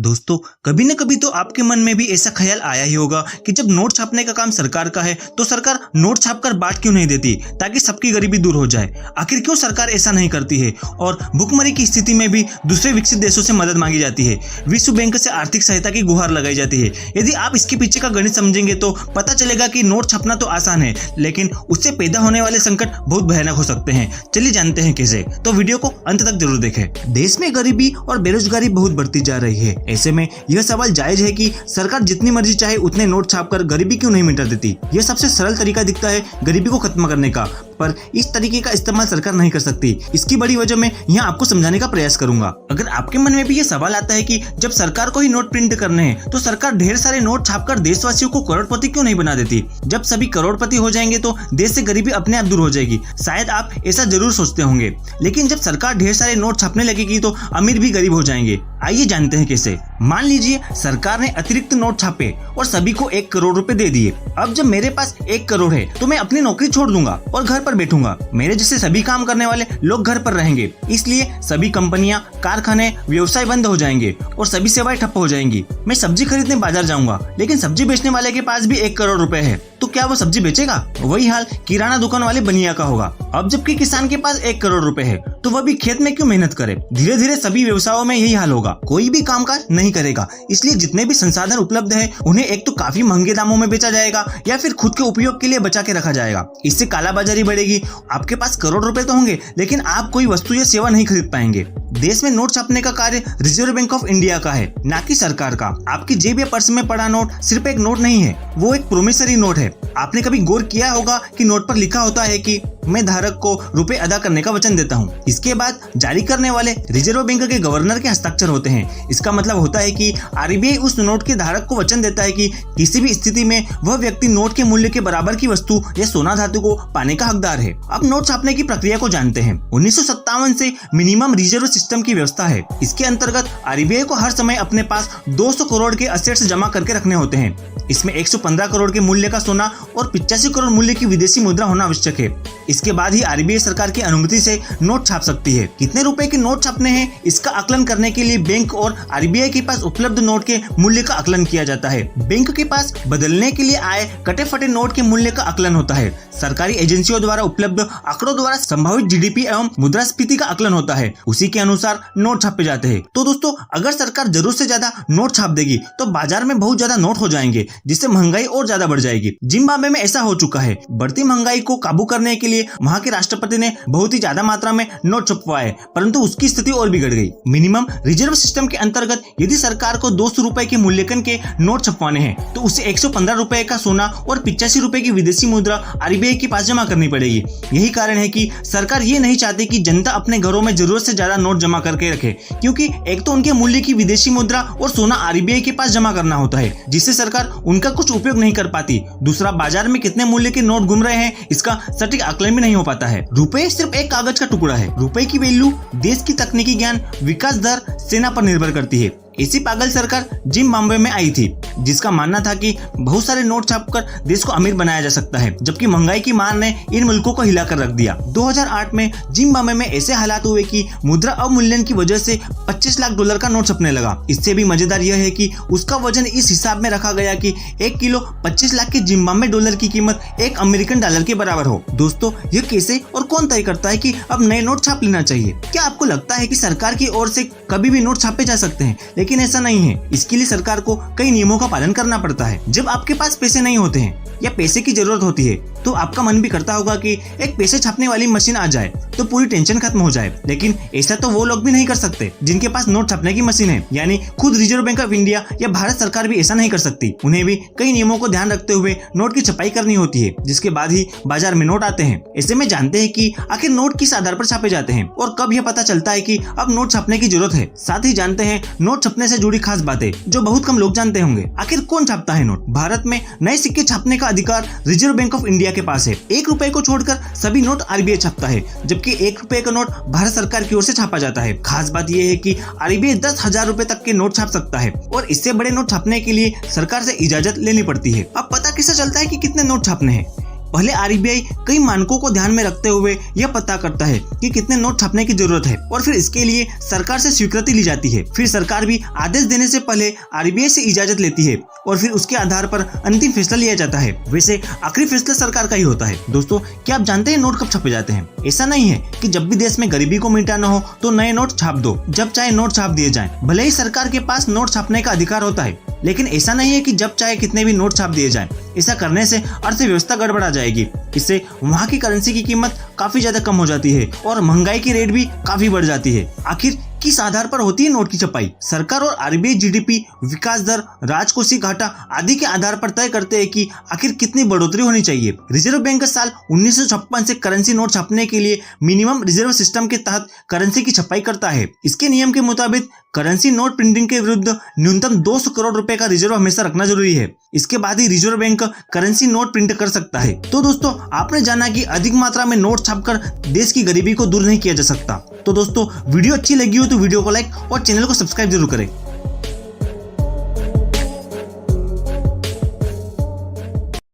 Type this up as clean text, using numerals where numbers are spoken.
दोस्तों, कभी न कभी तो आपके मन में भी ऐसा ख्याल आया ही होगा कि जब नोट छापने का काम सरकार का है तो सरकार नोट छापकर बांट क्यों नहीं देती ताकि सबकी गरीबी दूर हो जाए। आखिर क्यों सरकार ऐसा नहीं करती है और भुखमरी की स्थिति में भी दूसरे विकसित देशों से मदद मांगी जाती है, विश्व बैंक से आर्थिक सहायता की गुहार लगाई जाती है। यदि आप इसके पीछे का गणित समझेंगे तो पता चलेगा कि नोट छापना तो आसान है, लेकिन उससे पैदा होने वाले संकट बहुत भयानक हो सकते हैं। चलिए जानते हैं कैसे, तो वीडियो को अंत तक जरूर देखें। देश में गरीबी और बेरोजगारी बहुत बढ़ती जा रही है। ऐसे में यह सवाल जायज है कि सरकार जितनी मर्जी चाहे उतने नोट छापकर गरीबी क्यों नहीं मिटा देती। यह सबसे सरल तरीका दिखता है गरीबी को खत्म करने का, पर इस तरीके का इस्तेमाल सरकार नहीं कर सकती। इसकी बड़ी वजह मैं यहाँ आपको समझाने का प्रयास करूंगा। अगर आपके मन में भी ये सवाल आता है कि जब सरकार को ही नोट प्रिंट करने हैं तो सरकार ढेर सारे नोट छापकर देशवासियों को करोड़पति क्यों नहीं बना देती। जब सभी करोड़पति हो जाएंगे तो देश से गरीबी अपने आप दूर हो जाएगी। शायद आप ऐसा जरूर सोचते होंगे, लेकिन जब सरकार ढेर सारे नोट छापने लगेगी तो अमीर भी गरीब हो जाएंगे। आइए जानते हैं कैसे। मान लीजिए सरकार ने अतिरिक्त नोट छापे और सभी को 1 करोड़ रुपए दे दिए। अब जब मेरे पास 1 करोड़ है तो मैं अपनी नौकरी छोड़ दूंगा और घर पर बैठूंगा। मेरे जैसे सभी काम करने वाले लोग घर पर रहेंगे, इसलिए सभी कंपनियां, कारखाने, व्यवसाय बंद हो जाएंगे और सभी सेवाएं ठप्प हो जाएंगी। मैं सब्जी खरीदने बाजार जाऊंगा, लेकिन सब्जी बेचने वाले के पास भी 1 करोड़ रुपए है, तो क्या वो सब्जी बेचेगा? वही हाल किराना दुकान वाले बनिया का होगा। अब जबकि किसान के पास 1 करोड़ रुपए है तो वह भी खेत में क्यों मेहनत करे। धीरे धीरे सभी व्यवसायों में यही हाल होगा, कोई भी कामकाज नहीं करेगा। इसलिए जितने भी संसाधन उपलब्ध है उन्हें एक तो काफी महंगे दामों में बेचा जाएगा या फिर खुद के उपयोग के लिए बचा के रखा जाएगा। इससे कालाबाजारी बढ़ेगी। आपके पास करोड़ रुपए तो होंगे, लेकिन आप कोई वस्तु या सेवा नहीं खरीद पाएंगे। देश में नोट छापने का कार्य रिजर्व बैंक ऑफ इंडिया का है, ना कि सरकार का। आपकी जेब या पर्स में पड़ा नोट सिर्फ एक नोट नहीं है, वो एक प्रोमिसरी नोट है। आपने कभी गौर किया होगा कि नोट पर लिखा होता है कि मैं धारक को रुपए अदा करने का वचन देता हूँ। इसके बाद जारी करने वाले रिजर्व बैंक के गवर्नर के हस्ताक्षर होते हैं। इसका मतलब होता है कि आरबीआई उस नोट के धारक को वचन देता है कि किसी भी स्थिति में वह व्यक्ति नोट के मूल्य के बराबर की वस्तु या सोना धातु को पाने का हकदार है। अब नोट छापने की प्रक्रिया को जानते हैं। 1957 से मिनिमम रिजर्व सिस्टम की व्यवस्था है। इसके अंतर्गत आरबीआई को हर समय अपने पास 200 करोड़ के असेट्स जमा करके रखने होते हैं। इसमें 115 करोड़ के मूल्य का सोना और 85 करोड़ मूल्य की विदेशी मुद्रा होना आवश्यक है। इसके बाद ही आरबीआई सरकार की अनुमति से नोट छाप सकती है। कितने रुपए के नोट छापने हैं, इसका आकलन करने के लिए बैंक और आरबीआई के पास उपलब्ध नोट के मूल्य का आकलन किया जाता है। बैंक के पास बदलने के लिए आए कटे फटे नोट के मूल्य का आकलन होता है। सरकारी एजेंसियों द्वारा उपलब्ध आंकड़ों द्वारा संभावित जीडीपी एवं मुद्रास्फीति का आकलन होता है। उसी के अनुसार नोट छापे जाते हैं। तो दोस्तों, अगर सरकार जरूरत से ज्यादा नोट छाप देगी तो बाजार में बहुत ज्यादा नोट हो जाएंगे, जिससे महंगाई और ज्यादा बढ़ जाएगी। जिम्बाब्वे में ऐसा हो चुका है। बढ़ती महंगाई को काबू करने के लिए वहाँ के राष्ट्रपति ने बहुत ही ज्यादा मात्रा में नोट छपवाए, परंतु उसकी स्थिति और बिगड़ गई। मिनिमम रिजर्व सिस्टम के अंतर्गत यदि सरकार को 200 रुपए के मूल्यांकन के नोट छपवाने हैं तो उसे 115 रुपए का सोना और 85 रुपए की विदेशी मुद्रा आरबीआई के पास जमा करनी पड़ेगी। यही कारण है कि सरकार ये नहीं चाहती कि जनता अपने घरों में जरूरत से ज्यादा नोट जमा करके रखे, क्योंकि एक तो उनके मूल्य की विदेशी मुद्रा और सोना आरबीआई के पास जमा करना होता है, जिससे सरकार उनका कुछ उपयोग नहीं कर पाती। दूसरा, बाजार में कितने मूल्य के नोट घूम रहे हैं इसका सटीक आकलन भी नहीं हो पाता है। रुपए सिर्फ एक कागज का टुकड़ा है। रुपए की वैल्यू देश की तकनीकी ज्ञान, विकास दर, सेना पर निर्भर करती है। ऐसी पागल सरकार जिम्बाब्वे में आई थी, जिसका मानना था कि बहुत सारे नोट छापकर देश को अमीर बनाया जा सकता है, जबकि महंगाई की मार ने इन मुल्कों को हिलाकर रख दिया। 2008 में जिम्बाब्वे में ऐसे हालात हुए कि मुद्रा अवमूल्यन की वजह से 25 लाख डॉलर का नोट छपने लगा। इससे भी मजेदार यह है कि उसका वजन इस हिसाब में रखा गया कि 1 किलो 25 लाख के जिम्बाब्वे डॉलर की कीमत 1 अमेरिकन डॉलर के बराबर हो। दोस्तों, यह कैसे और कौन तय करता है कि अब नए नोट छाप लेना चाहिए? क्या आपको लगता है कि सरकार की ओर से कभी भी नोट छापे जा सकते हैं? लेकिन ऐसा नहीं है। इसके लिए सरकार को कई नियमों का पालन करना पड़ता है। जब आपके पास पैसे नहीं होते हैं या पैसे की जरूरत होती है तो आपका मन भी करता होगा कि एक पैसे छापने वाली मशीन आ जाए तो पूरी टेंशन खत्म हो जाए। लेकिन ऐसा तो वो लोग भी नहीं कर सकते जिनके पास नोट छापने की मशीन है, यानी खुद रिजर्व बैंक ऑफ इंडिया या भारत सरकार भी ऐसा नहीं कर सकती। उन्हें भी कई नियमों को ध्यान रखते हुए नोट की छपाई करनी होती है, जिसके बाद ही बाजार में नोट आते हैं। ऐसे में जानते हैं कि आखिर नोट किस आधार पर छापे जाते हैं और कब यह पता चलता है कि अब नोट छापने की जरूरत है। साथ ही जानते हैं नोट छपने से जुड़ी खास बातें जो बहुत कम लोग जानते होंगे। आखिर कौन छापता है नोट? भारत में नए सिक्के छापने का अधिकार रिजर्व बैंक ऑफ इंडिया के पास है। 1 रुपए को छोड़कर सभी नोट आरबीआई छापता है, जबकि 1 रुपए का नोट भारत सरकार की ओर से छापा जाता है। खास बात यह है कि आरबीआई 10,000 रुपए तक के नोट छाप सकता है और इससे बड़े नोट छापने के लिए सरकार से इजाजत लेनी पड़ती है। अब पता कैसे चलता है कि कितने नोट छापने हैं? पहले आरबीआई कई मानकों को ध्यान में रखते हुए यह पता करता है कि कितने नोट छापने की जरूरत है और फिर इसके लिए सरकार से स्वीकृति ली जाती है। फिर सरकार भी आदेश देने से पहले आरबीआई से इजाजत लेती है और फिर उसके आधार पर अंतिम फैसला लिया जाता है। वैसे आखिरी फैसला सरकार का ही होता है। दोस्तों, क्या आप जानते हैं नोट कब छापे जाते हैं? ऐसा नहीं है कि जब भी देश में गरीबी को मिटाना हो तो नए नोट छाप दो, जब चाहे नोट छाप दिए जाएं। भले ही सरकार के पास नोट छापने का अधिकार होता है, लेकिन ऐसा नहीं है कि जब चाहे कितने भी नोट छाप दिए जाएं। ऐसा करने से अर्थव्यवस्था गड़बड़ा जाएगी। इससे वहाँ की करेंसी की कीमत काफी ज्यादा कम हो जाती है और महंगाई की रेट भी काफी बढ़ जाती है। आखिर किस आधार पर होती है नोट की छपाई? सरकार और आरबीआई जीडीपी, विकास दर, राजकोषीय घाटा आदि के आधार पर तय करते हैं कि आखिर कितनी बढ़ोतरी होनी चाहिए। रिजर्व बैंक साल 1956 से करेंसी नोट छापने के लिए मिनिमम रिजर्व सिस्टम के तहत करेंसी की छपाई करता है। इसके नियम के मुताबिक करेंसी नोट प्रिंटिंग के विरुद्ध न्यूनतम 200 करोड़ रुपए का रिजर्व हमेशा रखना जरूरी है। इसके बाद ही Reserve Bank currency note print कर सकता है। तो दोस्तों, आपने जाना कि अधिक मात्रा में नोट छापकर देश की गरीबी को दूर नहीं किया जा सकता। तो दोस्तों, वीडियो अच्छी लगी हो तो वीडियो को लाइक और चैनल को सब्सक्राइब जरूर करें।